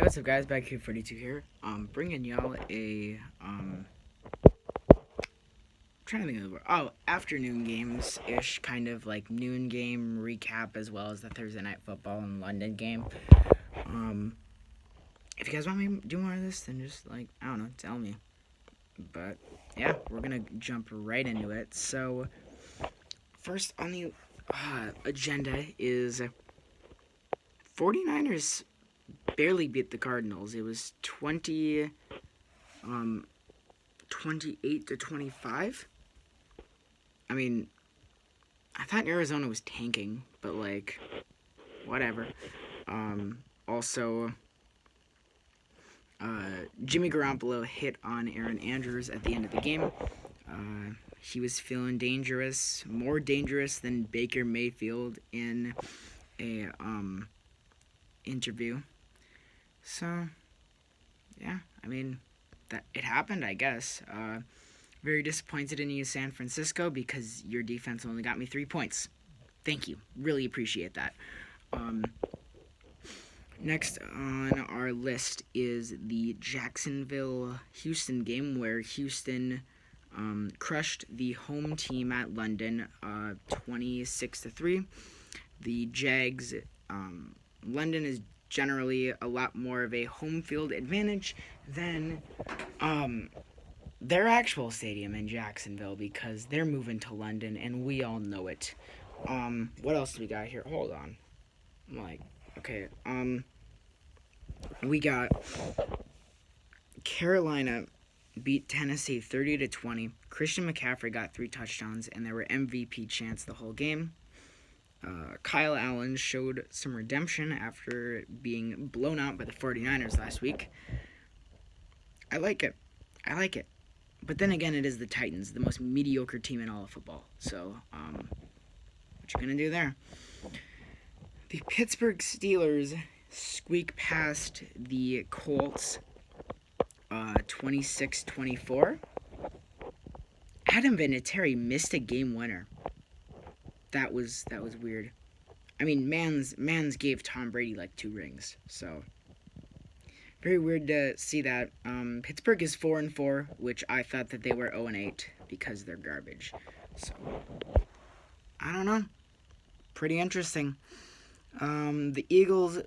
What's up, guys? Back here, 42 here. Bringing y'all a trying to think of the word. Oh, afternoon games ish, kind of like noon game recap as well as the Thursday night football and London game. Um, if you guys want me to do more of this, then just I don't know, tell me. But yeah, we're gonna jump right into it. So first on the agenda is 49ers barely beat the Cardinals. It was 28 to 25. I mean, I thought Arizona was tanking, but whatever. Also, Jimmy Garoppolo hit on Erin Andrews at the end of the game. He was feeling dangerous, more dangerous than Baker Mayfield in a interview. So, yeah, I mean, that it happened, I guess. Very disappointed in you, San Francisco, because your defense only got me 3 points. Thank you. Really appreciate that. Next on our list is the Jacksonville-Houston game, where Houston crushed the home team at London 26-3. The Jags, London is generally a lot more of a home field advantage than their actual stadium in Jacksonville, because they're moving to London and we all know it. What else do we got here? Hold on. Okay, we got Carolina beat Tennessee 30-20. Christian McCaffrey got 3 touchdowns and there were MVP chants the whole game. Kyle Allen showed some redemption after being blown out by the 49ers last week. I like it. But then again, it is the Titans, the most mediocre team in all of football. So, what you gonna do there? The Pittsburgh Steelers squeak past the Colts 26-24. Adam Vinatieri missed a game winner. That was weird. I mean, Mans gave Tom Brady 2 rings, so very weird to see that. Pittsburgh is 4-4, which I thought that they were 0-8 because they're garbage. So I don't know. Pretty interesting. The Eagles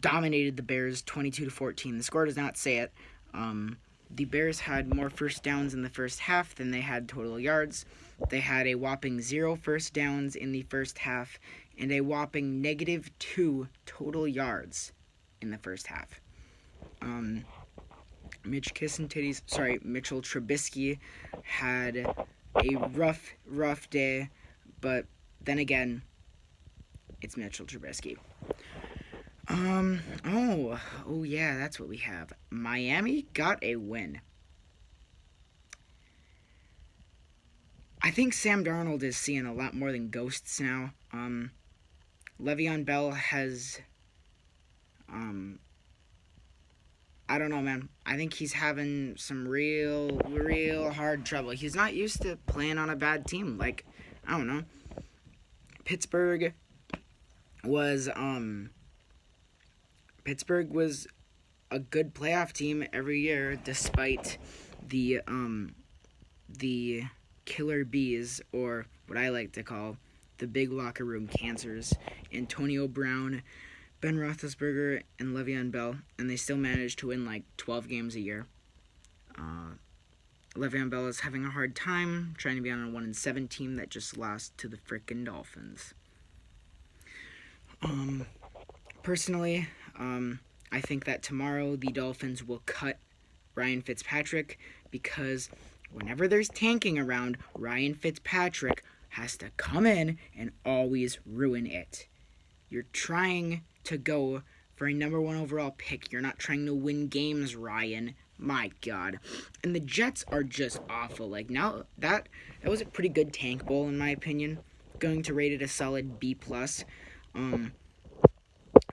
dominated the Bears 22-14. The score does not say it. The Bears had more first downs in the first half than they had total yards. They had a whopping 0 first downs in the first half and a whopping -2 total yards in the first half. Mitchell Trubisky had a rough day, but then again, it's Mitchell Trubisky. Oh yeah, that's what we have. Miami got a win. I think Sam Darnold is seeing a lot more than ghosts now. Le'Veon Bell has, I don't know, man. I think he's having some real hard trouble. He's not used to playing on a bad team. I don't know. Pittsburgh was a good playoff team every year, despite the killer bees, or what I like to call the big locker room cancers, Antonio Brown, Ben Roethlisberger, and Le'Veon Bell, and they still managed to win 12 games a year. Le'Veon Bell is having a hard time trying to be on a 1-7 team that just lost to the frickin' Dolphins. Personally, I think that tomorrow the Dolphins will cut Ryan Fitzpatrick, because whenever there's tanking around, Ryan Fitzpatrick has to come in and always ruin it. You're trying to go for a number 1 overall pick. You're not trying to win games, Ryan. My God. And the Jets are just awful. Now, that was a pretty good tank bowl, in my opinion. Going to rate it a solid B+.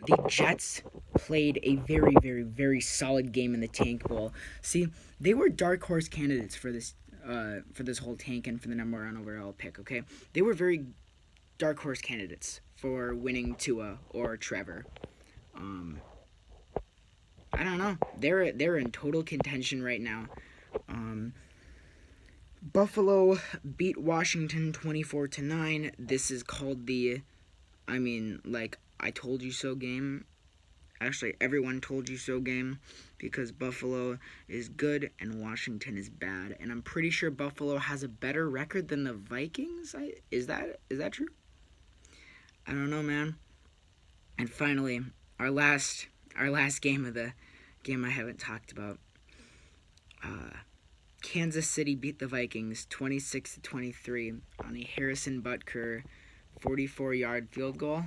The Jets played a very, very, very solid game in the tank bowl. See, they were dark horse candidates for this whole tank and for the number 1 overall pick, okay? They were very dark horse candidates for winning Tua or Trevor. don't know. They're in total contention right now. Um, Buffalo beat Washington 24-9. This is called the, I told you so game. Actually, everyone told you so game, because Buffalo is good and Washington is bad. And I'm pretty sure Buffalo has a better record than the Vikings. Is that true? I don't know, man. And finally, our last game of the game I haven't talked about. Kansas City beat the Vikings 26-23 on a Harrison Butker 44-yard field goal.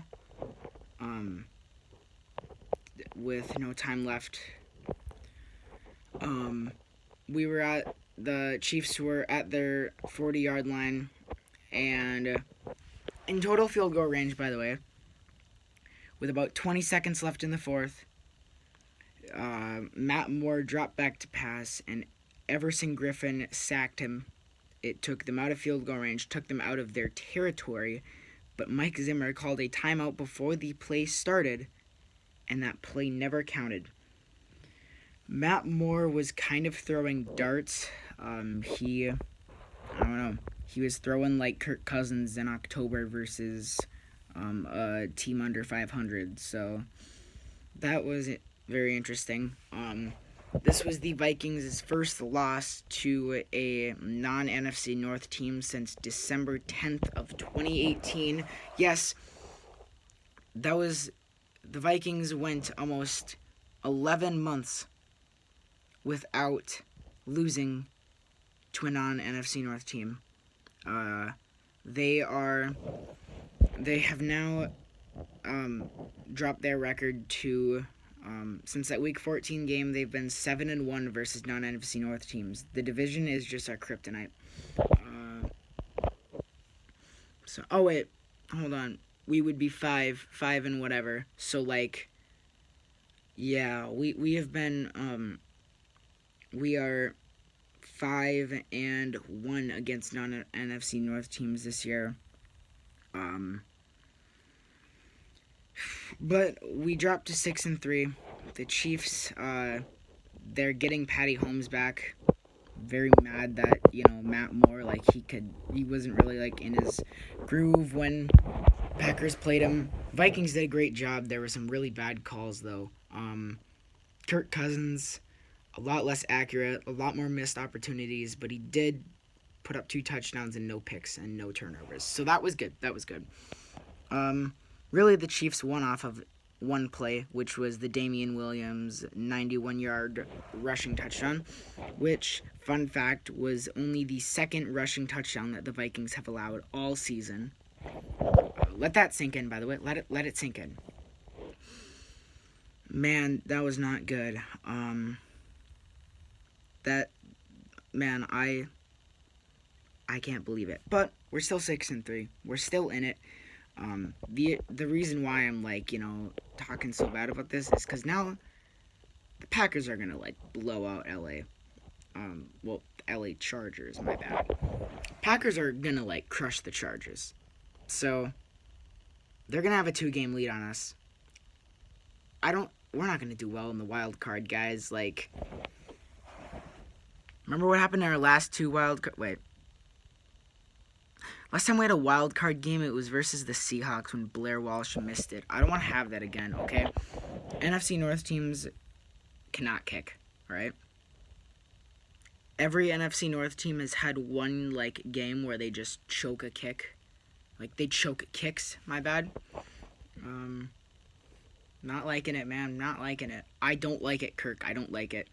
With no time left. The Chiefs were at their 40-yard line, and in total field goal range, by the way, with about 20 seconds left in the fourth. Matt Moore dropped back to pass, and Everson Griffin sacked him. It took them out of field goal range, took them out of their territory, but Mike Zimmer called a timeout before the play started, and that play never counted. Matt Moore was kind of throwing darts. He was throwing like Kirk Cousins in October versus a team under 500, so that was very interesting. This was the Vikings' first loss to a non-NFC North team since December 10th of 2018. Yes, the Vikings went almost 11 months without losing to a non-NFC North team. They have now dropped their record to, since that Week 14 game, they've been 7-1 versus non-NFC North teams. The division is just our kryptonite. Hold on. We would be 5 and whatever. So we have been, we are 5-1 against non-NFC North teams this year. But we dropped to 6-3. The Chiefs, they're getting Patty Holmes back. Very mad that, Matt Moore, he wasn't really, in his groove when Packers played him. Vikings did a great job. There were some really bad calls, though. Kirk Cousins, a lot less accurate, a lot more missed opportunities, but he did put up 2 touchdowns and no picks and no turnovers. So that was good. Really, the Chiefs won off of one play, which was the Damian Williams 91-yard rushing touchdown, which, fun fact, was only the second rushing touchdown that the Vikings have allowed all season. Let that sink in, by the way. Let it sink in. Man, that was not good. I can't believe it. But we're still 6-3. We're still in it. The reason why I'm talking so bad about this is because now the Packers are gonna blow out LA. LA Chargers, my bad. Packers are gonna crush the Chargers. So they're gonna have a 2-game lead on us. We're not gonna do well in the wild card, guys. Remember what happened in our last 2 wild card? Wait. Last time we had a wild card game, it was versus the Seahawks when Blair Walsh missed it. I don't want to have that again, okay? NFC North teams cannot kick, right? Every NFC North team has had one, game where they just choke a kick. They choke kicks, my bad. Not liking it, man. Not liking it. I don't like it, Kirk. I don't like it.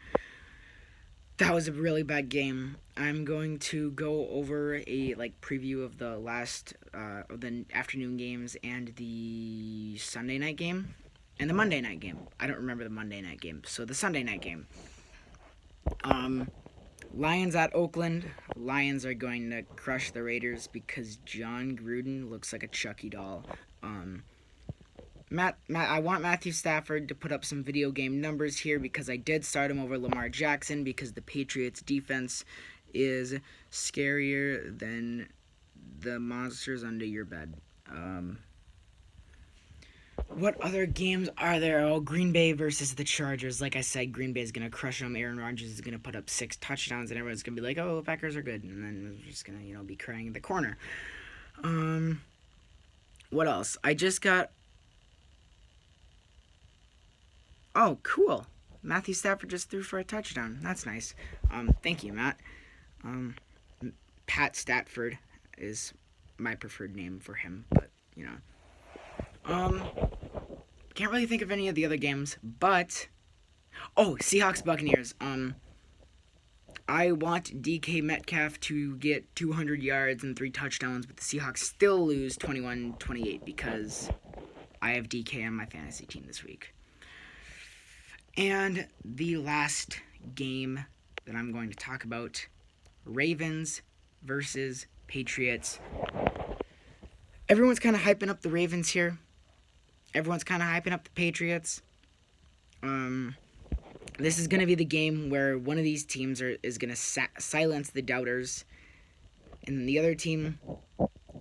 That was a really bad game. I'm going to go over a preview of the last of the afternoon games and the Sunday night game and the Monday night game. I don't remember the Monday night game. So the Sunday night game. Lions at Oakland. Lions are going to crush the Raiders because John Gruden looks like a Chucky doll. I want Matthew Stafford to put up some video game numbers here because I did start him over Lamar Jackson because the Patriots defense is scarier than the monsters under your bed. What other games are there? Oh, Green Bay versus the Chargers. Like I said, Green Bay is going to crush them. Aaron Rodgers is going to put up 6 touchdowns, and everyone's going to be like, oh, the Packers are good. And then we're just going to, be crying in the corner. What else? I just got... Oh, cool. Matthew Stafford just threw for a touchdown. That's nice. Thank you, Matt. Um, Pat Statford is my preferred name for him, but, can't really think of any of the other games, but... Oh, Seahawks Buccaneers. I want DK Metcalf to get 200 yards and 3 touchdowns, but the Seahawks still lose 21-28 because I have DK on my fantasy team this week. And the last game that I'm going to talk about, Ravens versus Patriots. Everyone's kind of hyping up the Ravens here. Everyone's kind of hyping up the Patriots. This is going to be the game where one of these teams is going to silence the doubters, and the other team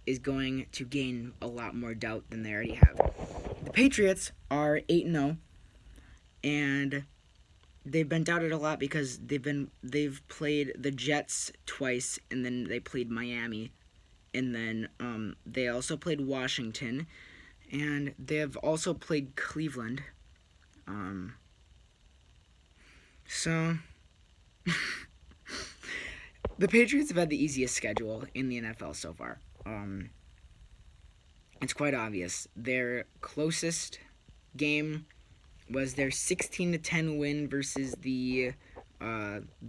is going to gain a lot more doubt than they already have. The Patriots are 8-0, and they've been doubted a lot because they've played the Jets twice, and then they played Miami, and then they also played Washington, and they have also played Cleveland. So, the Patriots have had the easiest schedule in the NFL so far. It's quite obvious. Their closest game was their 16-10 win versus the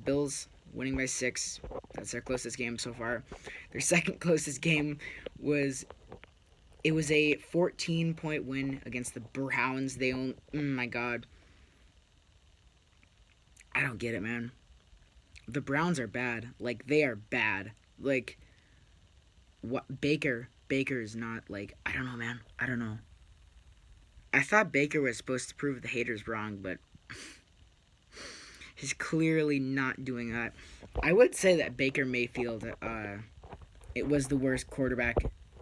Bills, winning by 6. That's their closest game so far. Their second closest game was a 14-point win against the Browns. Oh my God. I don't get it, man. The Browns are bad. Like, they are bad. Like, what Baker is not, like, I don't know, man. I don't know. I thought Baker was supposed to prove the haters wrong, but he's clearly not doing that. I would say that Baker Mayfield, it was the worst quarterback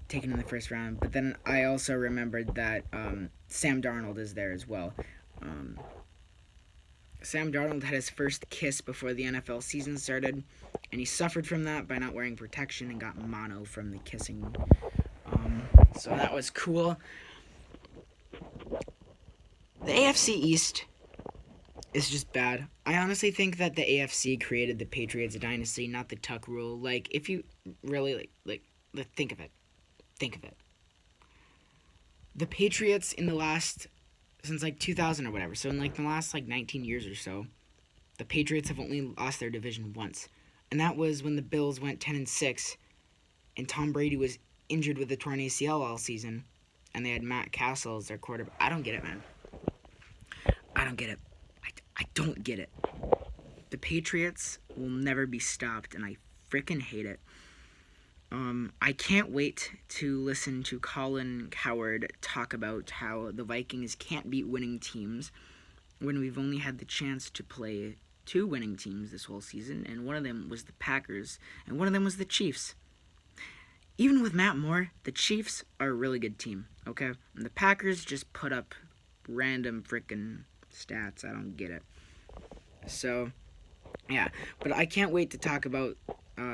taken in the first round, but then I also remembered that Sam Darnold is there as well. Sam Darnold had his first kiss before the NFL season started, and he suffered from that by not wearing protection and got mono from the kissing. So that was cool. The AFC East is just bad. I honestly think that the AFC created the Patriots dynasty, not the Tuck rule. Like, if you really, like think of it. The Patriots in the last... since, 2000 or whatever. So, in, the last, 19 years or so, the Patriots have only lost their division once. And that was when the Bills went 10-6, and Tom Brady was injured with a torn ACL all season, and they had Matt Castle as their quarterback. I don't get it, man. I don't get it. I don't get it. The Patriots will never be stopped, and I freaking hate it. I can't wait to listen to Colin Cowherd talk about how the Vikings can't beat winning teams when we've only had the chance to play 2 winning teams this whole season, and one of them was the Packers, and one of them was the Chiefs. Even with Matt Moore, the Chiefs are a really good team, okay? And the Packers just put up random freaking stats. I don't get it. So, yeah. But I can't wait to talk about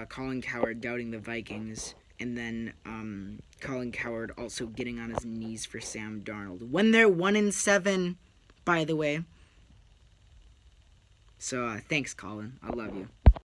Colin Cowherd doubting the Vikings, and then Colin Cowherd also getting on his knees for Sam Darnold when they're 1-7, by the way. So thanks, Colin. I love you.